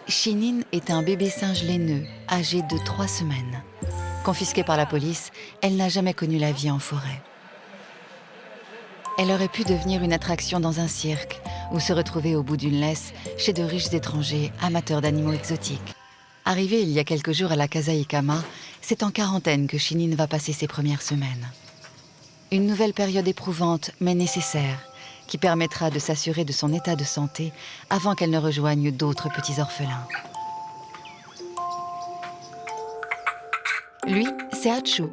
Chinin est un bébé singe laineux, âgé de 3 semaines. Confisquée par la police, elle n'a jamais connu la vie en forêt. Elle aurait pu devenir une attraction dans un cirque ou se retrouver au bout d'une laisse chez de riches étrangers amateurs d'animaux exotiques. Arrivée il y a quelques jours à la Casa Ikama, c'est en quarantaine que Chinin va passer ses premières semaines. Une nouvelle période éprouvante mais nécessaire qui permettra de s'assurer de son état de santé avant qu'elle ne rejoigne d'autres petits orphelins. Lui, c'est Hachu,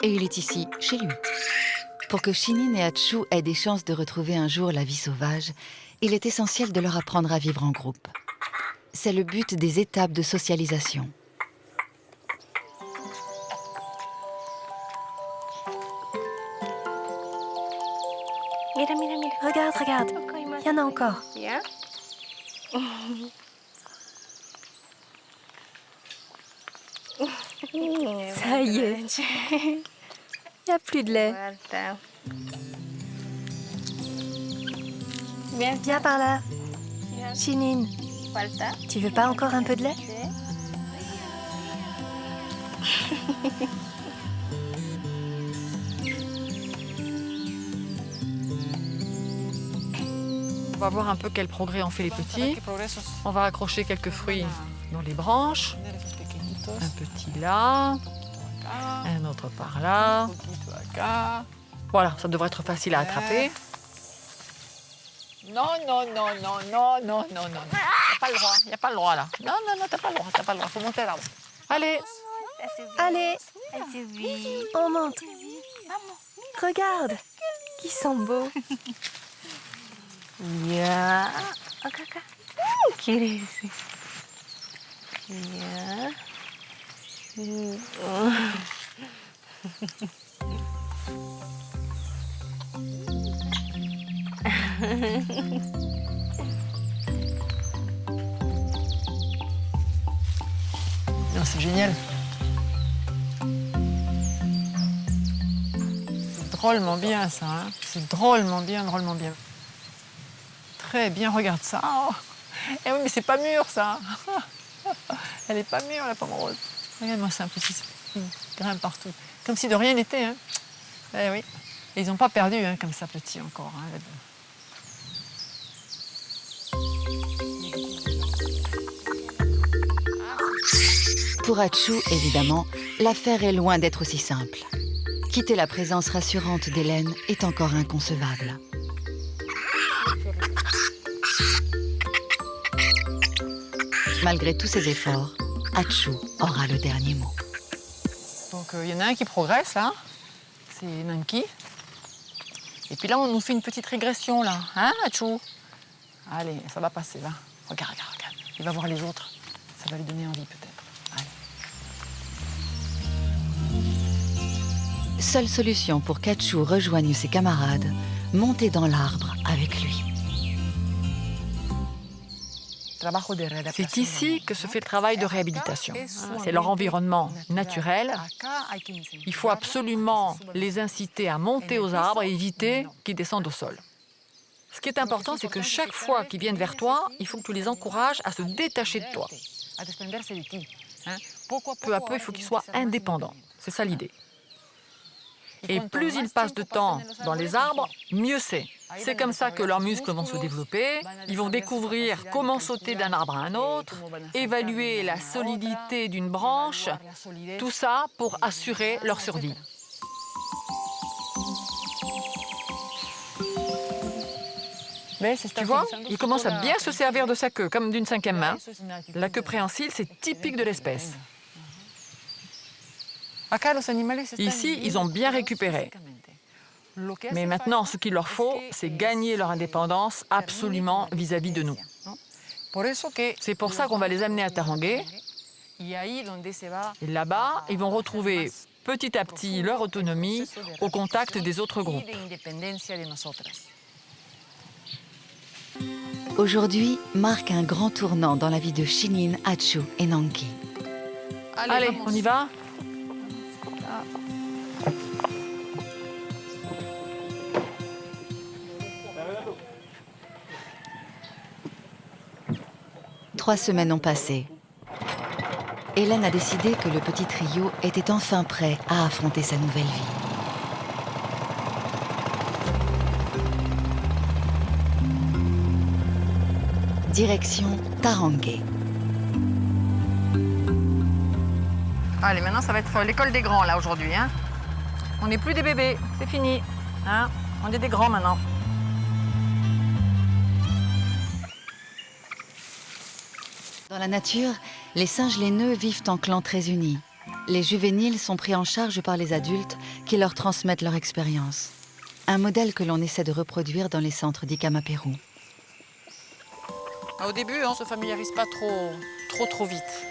et il est ici, chez lui. Pour que Chinin et Hachu aient des chances de retrouver un jour la vie sauvage, il est essentiel de leur apprendre à vivre en groupe. C'est le but des étapes de socialisation. Mira, mira, mira. Regarde, regarde. Il y en a encore. Ça y est. Il n'y a plus de lait. Viens par là. Chinin, tu veux pas encore un peu de lait? On va voir un peu quel progrès ont fait les petits. On va accrocher quelques fruits dans les branches. Un petit là, un autre par là. Voilà, ça devrait être facile à attraper. Non, non, non, non, non, non, non, non. Il n'y a pas le droit là. Non, non, non, t'as pas le droit, faut monter à l'arbre. Allez, Allez, on monte. Regarde, ils sont beaux. Ya. Acá, acá. ¿Quieres? Ya. non, c'est génial. C'est drôlement bien ça, hein. C'est drôlement bien, drôlement bien. Très bien, regarde ça. Oh. Eh oui, mais c'est pas mûr ça. Elle est pas mûre la pomme rose. Regarde-moi ça, un petit grain partout. Comme si de rien n'était. Hein. Eh oui. Et ils n'ont pas perdu hein, comme ça petit encore. Hein, Pour Hachu, évidemment, l'affaire est loin d'être aussi simple. Quitter la présence rassurante d'Hélène est encore inconcevable. Malgré tous ses efforts, Hachu aura le dernier mot. Donc il y en a un qui progresse là, c'est Nanki. Et puis là on nous fait une petite régression là, hein Hachu? Allez, ça va passer là. Regarde, regarde, regarde. Il va voir les autres, ça va lui donner envie peut-être. Allez. Seule solution pour qu'Hachu rejoigne ses camarades, monter dans l'arbre avec lui. C'est ici que se fait le travail de réhabilitation. C'est leur environnement naturel. Il faut absolument les inciter à monter aux arbres et éviter qu'ils descendent au sol. Ce qui est important, c'est que chaque fois qu'ils viennent vers toi, il faut que tu les encourages à se détacher de toi. Peu à peu, il faut qu'ils soient indépendants. C'est ça l'idée. Et plus ils passent de temps dans les arbres, mieux c'est. C'est comme ça que leurs muscles vont se développer, ils vont découvrir comment sauter d'un arbre à un autre, évaluer la solidité d'une branche, tout ça pour assurer leur survie. Tu vois, il commence à bien se servir de sa queue, comme d'une cinquième main. La queue préhensile, c'est typique de l'espèce. Ici, ils ont bien récupéré. Mais maintenant, ce qu'il leur faut, c'est gagner leur indépendance absolument vis-à-vis de nous. C'est pour ça qu'on va les amener à Tarangé. Et là-bas, ils vont retrouver petit à petit leur autonomie au contact des autres groupes. Aujourd'hui marque un grand tournant dans la vie de Chinin, Hachu et Nanki. Allez, on y va? 3 semaines ont passé. Hélène a décidé que le petit trio était enfin prêt à affronter sa nouvelle vie. Direction Tarangue. Allez, maintenant, ça va être l'école des grands, là, aujourd'hui. Hein. On n'est plus des bébés, c'est fini. Hein. On est des grands, maintenant. Dans la nature, les singes laineux vivent en clans très unis. Les juvéniles sont pris en charge par les adultes qui leur transmettent leur expérience. Un modèle que l'on essaie de reproduire dans les centres d'Icama Pérou. Au début, on ne se familiarise pas trop vite.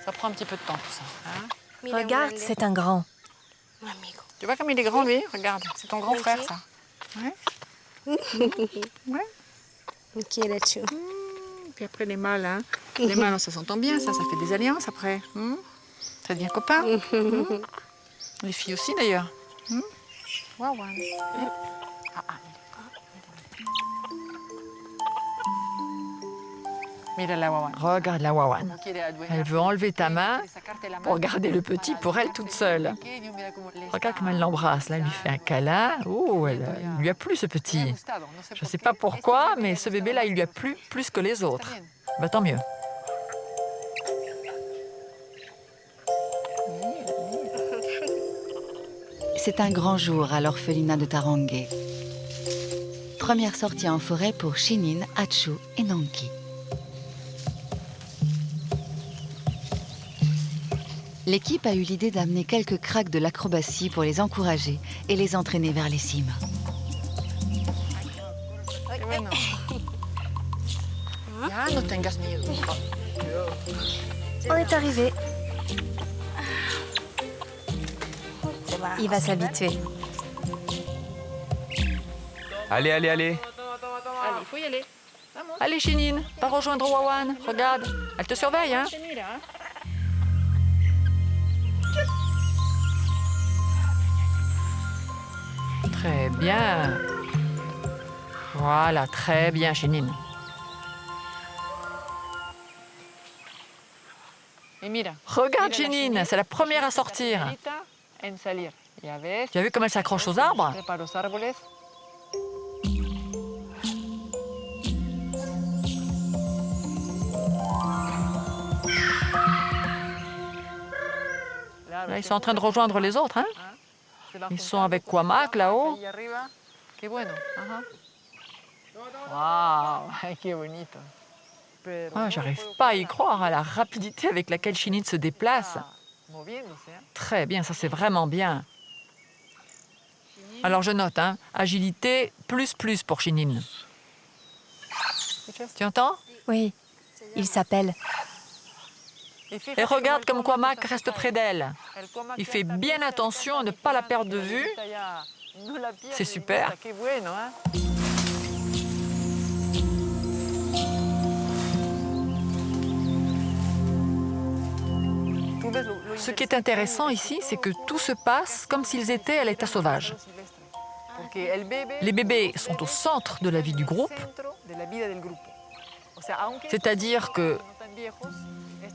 Ça prend un petit peu de temps, tout ça. Hein. Regarde, c'est un grand. Tu vois comme il est grand, lui? Regarde, c'est ton grand frère, ça. Ouais. Ouais. Puis après, les mâles, hein. Les mâles, on se s'entend bien, ça fait des alliances après. Ça devient copain. Les filles aussi, d'ailleurs. Wawan. Regarde la Wawan. Elle veut enlever ta main pour garder le petit pour elle toute seule. Regarde comme elle l'embrasse. Là, elle lui fait un câlin. Oh, il lui a plu, ce petit. Je ne sais pas pourquoi, mais ce bébé-là, il lui a plu plus que les autres. Bah, tant mieux. C'est un grand jour à l'orphelinat de Tarangue. Première sortie en forêt pour Chinin, Achu et Nanki. L'équipe a eu l'idée d'amener quelques cracks de l'acrobatie pour les encourager et les entraîner vers les cimes. On est arrivé. Il va s'habituer. Allez, allez, allez. Allez, il faut y aller. Allez, Chinin, va rejoindre Wawan. Regarde, elle te surveille, hein. Très bien. Voilà, très bien, Chinin. Regarde, Chinin, c'est la première à sortir. Tu as vu comme elle s'accroche aux arbres? Là, ils sont en train de rejoindre les autres, hein? Ils sont avec Kwamak là-haut. Ah, j'arrive pas à y croire à la rapidité avec laquelle Chinin se déplace. Très bien, ça c'est vraiment bien. Alors je note, hein, agilité plus pour Chinin. Tu entends? Oui, il s'appelle. Et regarde comme Kwamak reste près d'elle. Il fait bien attention à ne pas la perdre de vue. C'est super. Ce qui est intéressant ici, c'est que tout se passe comme s'ils étaient à l'état sauvage. Les bébés sont au centre de la vie du groupe, c'est-à-dire que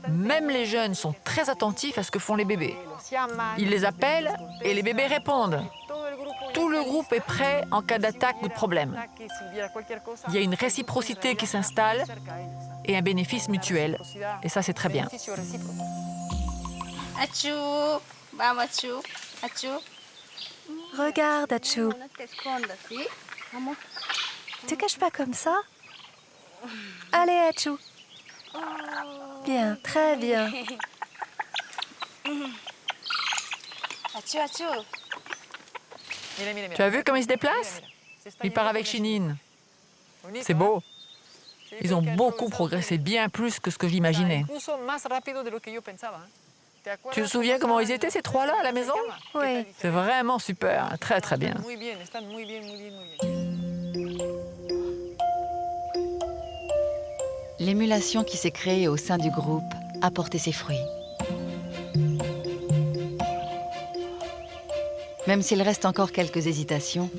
même les jeunes sont très attentifs à ce que font les bébés. Ils les appellent et les bébés répondent. Tout le groupe est prêt en cas d'attaque ou de problème. Il y a une réciprocité qui s'installe et un bénéfice mutuel. Et ça, c'est très bien. Achu, vamos Achu, Achu. Regarde, Achu. No te escondas, ¿sí? Vamos. Te caches pas comme ça. Allez, Achu. Bien, très bien. Achu, Achu. Tu as vu comment il se déplace? Il part avec Chinin. C'est beau. Ils ont beaucoup progressé, bien plus que ce que j'imaginais. Tu te souviens comment ils étaient, ces trois-là, à la maison? Oui. C'est vraiment super, très très bien. L'émulation qui s'est créée au sein du groupe a porté ses fruits. Même s'il reste encore quelques hésitations,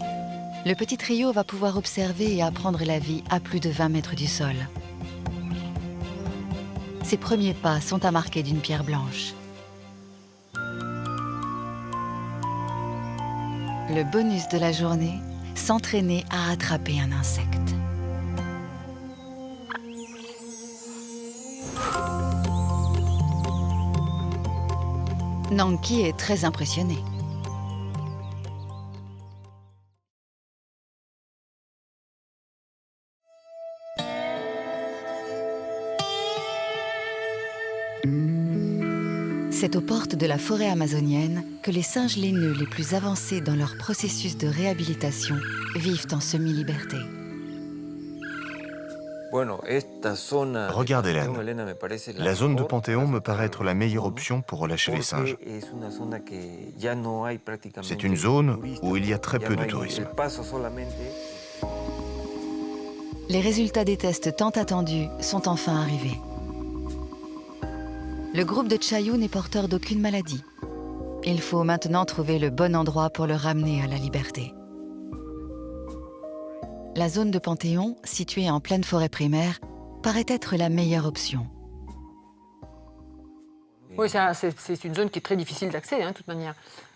le petit trio va pouvoir observer et apprendre la vie à plus de 20 mètres du sol. Ses premiers pas sont à marquer d'une pierre blanche. Le bonus de la journée, s'entraîner à attraper un insecte. Nanki est très impressionné. C'est aux portes de la forêt amazonienne que les singes laineux les plus avancés dans leur processus de réhabilitation vivent en semi-liberté. Regarde Hélène, la zone de Panthéon me paraît être la meilleure option pour relâcher les singes. C'est une zone où il y a très peu de tourisme. Les résultats des tests tant attendus sont enfin arrivés. Le groupe de Chayou n'est porteur d'aucune maladie. Il faut maintenant trouver le bon endroit pour le ramener à la liberté. La zone de Panthéon, située en pleine forêt primaire, paraît être la meilleure option. Oui, c'est une zone qui est très difficile d'accès, de toute manière.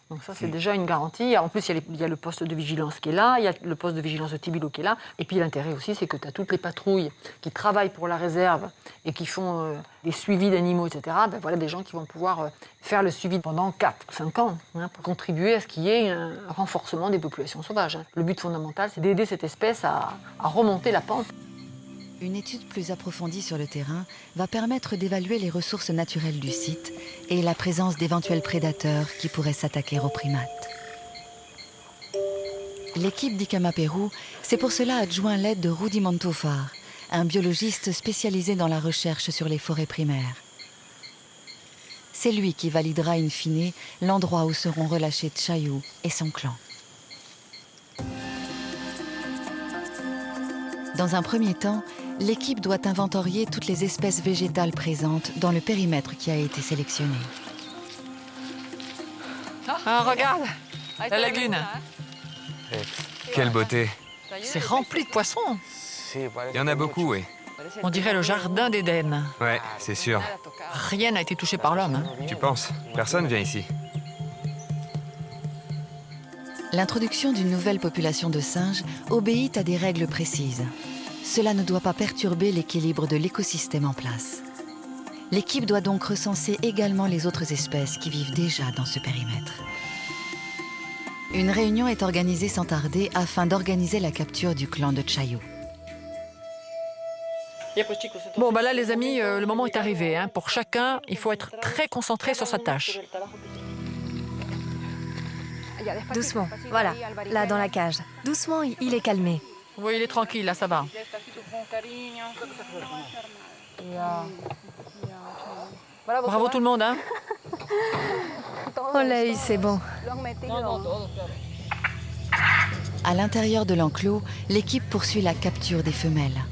Donc ça, c'est déjà une garantie. En plus, il y a le poste de vigilance qui est là, il y a le poste de vigilance de Tibilo qui est là. Et puis l'intérêt aussi, c'est que tu as toutes les patrouilles qui travaillent pour la réserve et qui font des suivis d'animaux, etc. Voilà des gens qui vont pouvoir faire le suivi pendant 4 ou 5 ans pour contribuer à ce qu'il y ait un renforcement des populations sauvages. Le but fondamental, c'est d'aider cette espèce à remonter la pente. Une étude plus approfondie sur le terrain va permettre d'évaluer les ressources naturelles du site et la présence d'éventuels prédateurs qui pourraient s'attaquer aux primates. L'équipe d'Ikama Pérou s'est pour cela adjoint l'aide de Rudi Mantofar, un biologiste spécialisé dans la recherche sur les forêts primaires. C'est lui qui validera in fine l'endroit où seront relâchés Chayou et son clan. Dans un premier temps, l'équipe doit inventorier toutes les espèces végétales présentes dans le périmètre qui a été sélectionné. Ah, regarde, la lagune. Quelle beauté. C'est rempli de poissons. Il y en a beaucoup, oui. On dirait le jardin d'Éden. Ouais, c'est sûr. Rien n'a été touché par l'homme. Tu penses? Personne vient ici. L'introduction d'une nouvelle population de singes obéit à des règles précises. Cela ne doit pas perturber l'équilibre de l'écosystème en place. L'équipe doit donc recenser également les autres espèces qui vivent déjà dans ce périmètre. Une réunion est organisée sans tarder afin d'organiser la capture du clan de Chayou. Bon, là, les amis, le moment est arrivé. Pour chacun, il faut être très concentré sur sa tâche. Doucement, voilà, là dans la cage. Doucement, il est calmé. Oui, il est tranquille, là, ça va. Bravo tout le monde, On l'a eu, c'est bon. À l'intérieur de l'enclos, l'équipe poursuit la capture des femelles.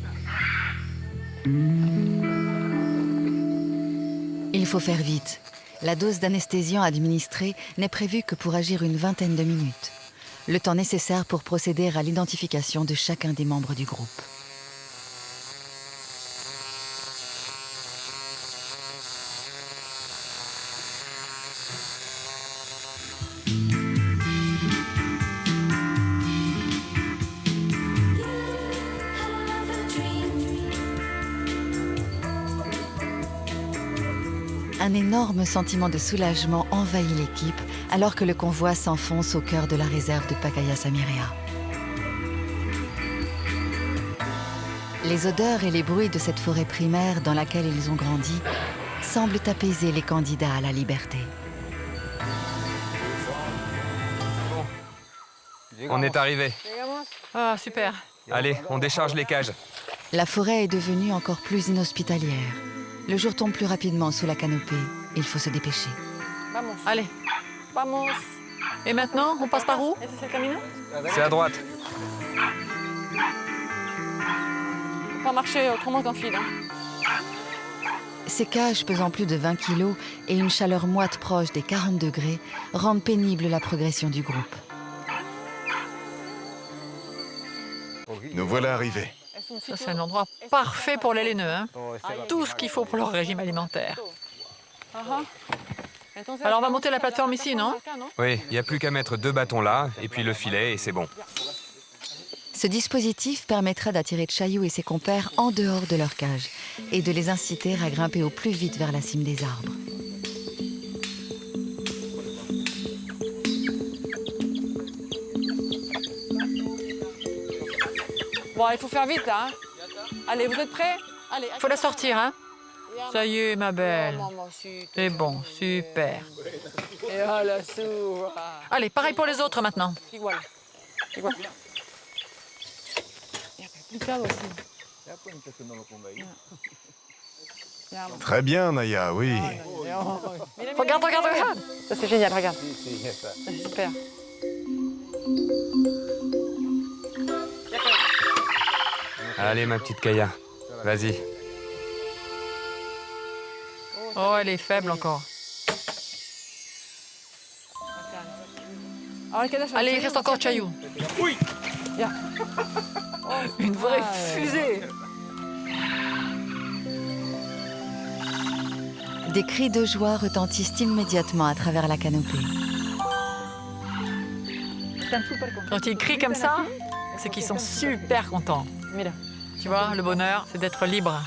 Il faut faire vite. La dose d'anesthésiant administrée n'est prévue que pour agir une vingtaine de minutes. Le temps nécessaire pour procéder à l'identification de chacun des membres du groupe. Un énorme sentiment de soulagement envahit l'équipe alors que le convoi s'enfonce au cœur de la réserve de Pacaya-Samiria. Les odeurs et les bruits de cette forêt primaire dans laquelle ils ont grandi semblent apaiser les candidats à la liberté. On est arrivé. Ah, super. Allez, on décharge les cages. La forêt est devenue encore plus inhospitalière. Le jour tombe plus rapidement sous la canopée. Il faut se dépêcher. Allez, vamos. Et maintenant, on passe par où? C'est à droite. On va marcher autrement qu'en file. Ces cages pesant plus de 20 kilos et une chaleur moite proche des 40 degrés rendent pénible la progression du groupe. Nous voilà arrivés. Ça, c'est un endroit parfait pour les laineux. Hein. Tout ce qu'il faut pour leur régime alimentaire. Alors, on va monter la plateforme ici, non? Oui, il n'y a plus qu'à mettre 2 bâtons là, et puis le filet, et c'est bon. Ce dispositif permettra d'attirer Chayu et ses compères en dehors de leur cage et de les inciter à grimper au plus vite vers la cime des arbres. Bon, il faut faire vite, là. Hein. Allez, vous êtes prêts? Allez. Faut la sortir, hein? Ça y est, ma belle. C'est bon, super. Allez, pareil pour les autres maintenant. Très bien, Naya, oui. Regarde, regarde, regarde. Ça, c'est génial, regarde. C'est super. Allez, ma petite Kaya, vas-y. Oh, elle est faible encore. Allez, il reste encore Chayu. Une vraie fusée. Des cris de joie retentissent immédiatement à travers la canopée. Quand ils crient comme ça, c'est qu'ils sont super contents. Tu vois, le bonheur, c'est d'être libre.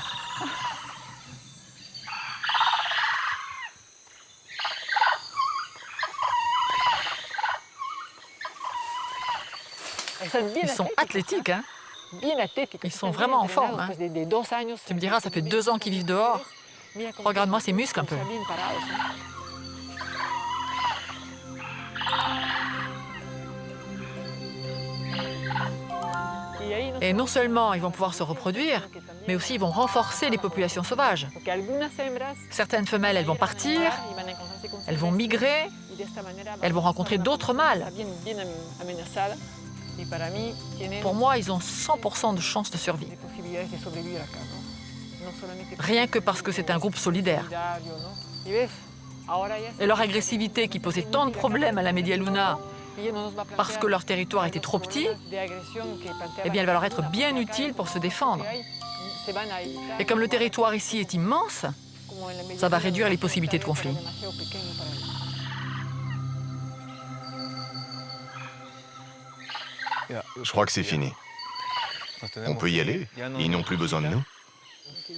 Ils sont athlétiques, hein? Ils sont vraiment en forme. Hein? Tu me diras, ça fait 2 ans qu'ils vivent dehors. Regarde-moi ces muscles un peu. Et non seulement ils vont pouvoir se reproduire, mais aussi ils vont renforcer les populations sauvages. Certaines femelles, elles vont partir, elles vont migrer, elles vont rencontrer d'autres mâles. Pour moi, ils ont 100% de chances de survie. Rien que parce que c'est un groupe solidaire. Et leur agressivité qui posait tant de problèmes à la Media Luna, parce que leur territoire était trop petit, eh bien, elle va leur être bien utile pour se défendre. Et comme le territoire ici est immense, ça va réduire les possibilités de conflit. Je crois que c'est fini. On peut y aller. Ils n'ont plus besoin de nous.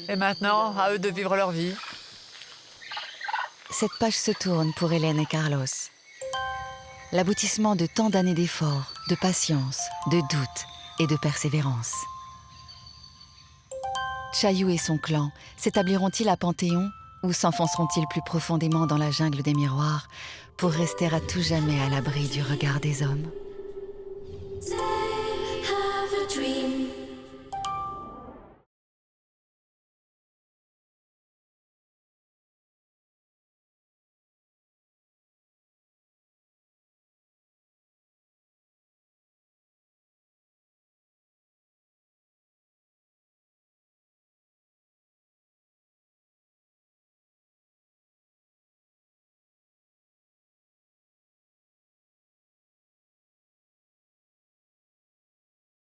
Et maintenant, à eux de vivre leur vie. Cette page se tourne pour Hélène et Carlos. L'aboutissement de tant d'années d'efforts, de patience, de doute et de persévérance. Chayu et son clan s'établiront-ils à Panthéon ou s'enfonceront-ils plus profondément dans la jungle des miroirs pour rester à tout jamais à l'abri du regard des hommes ?